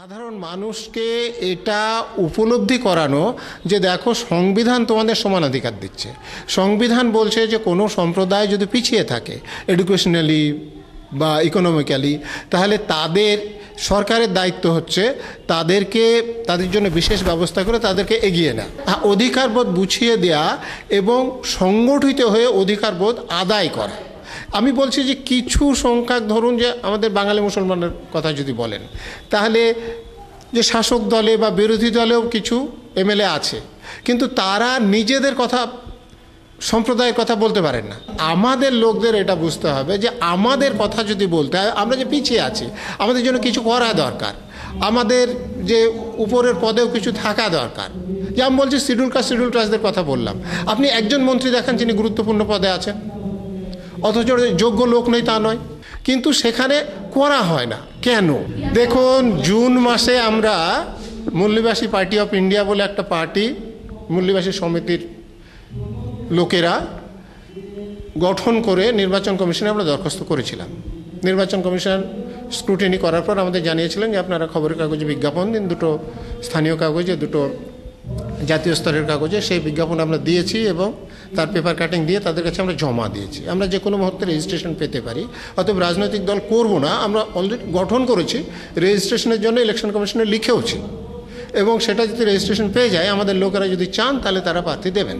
সাধারণ মানুষকে এটা উপলব্ধি করানো যে দেখো সংবিধান তোমাদের সমান অধিকার দিচ্ছে। সংবিধান বলছে যে কোনো সম্প্রদায় যদি পিছিয়ে থাকে এডুকেশনালি বা ইকোনমিক্যালি, তাহলে তাদের সরকারের দায়িত্ব হচ্ছে তাদের জন্য বিশেষ ব্যবস্থা করে তাদেরকে এগিয়ে নেওয়া, অধিকারবোধ বুঝিয়ে দেওয়া এবং সংগঠিত হয়ে অধিকারবোধ আদায় করা। আমি বলছি যে কিছু সংখ্যক, ধরুন যে আমাদের বাঙালি মুসলমানের কথা যদি বলেন, তাহলে যে শাসক দলে বা বিরোধী দলেও কিছু এমএলএ আছে, কিন্তু তারা নিজেদের কথা, সম্প্রদায়ের কথা বলতে পারেন না। আমাদের লোকদের এটা বুঝতে হবে যে আমাদের কথা যদি বলতে হয়, আমরা যে পিছিয়ে আছি, আমাদের জন্য কিছু করা দরকার, আমাদের যে উপরের পদেও কিছু থাকা দরকার। যেমন বলছি শিডিউল কাস্ট শিডিউল ট্রাস্টদের কথা বললাম, আপনি একজন মন্ত্রী দেখান যিনি গুরুত্বপূর্ণ পদে আছেন, অথচ যোগ্য লোক নেই তা নয়, কিন্তু সেখানে করা হয় না কেন? দেখুন, জুন মাসে আমরা মূল্যবাসী পার্টি অফ ইন্ডিয়া বলে একটা পার্টি, মূল্যবাসী সমিতির লোকেরা গঠন করে নির্বাচন কমিশনে আমরা দরখাস্ত করেছিলাম। নির্বাচন কমিশন স্ক্রুটিনি করার পর আমাদের জানিয়েছিলেন যে আপনারা খবরের কাগজে বিজ্ঞাপন দিন, দুটো স্থানীয় কাগজে, দুটো জাতীয় স্তরের কাগজে। সেই বিজ্ঞাপন আমরা দিয়েছি এবং তার পেপার কাটিং দিয়ে তাদের কাছে আমরা জমা দিয়েছি। আমরা যে কোনো মুহূর্তে রেজিস্ট্রেশন পেতে পারি, অতএব রাজনৈতিক দল করব না, আমরা অলরেডি গঠন করেছি, রেজিস্ট্রেশনের জন্য ইলেকশন কমিশনে লিখেওছি, এবং সেটা যদি রেজিস্ট্রেশন পেয়ে যায়, আমাদের লোকেরা যদি চান তাহলে তারা প্রার্থী দেবেন।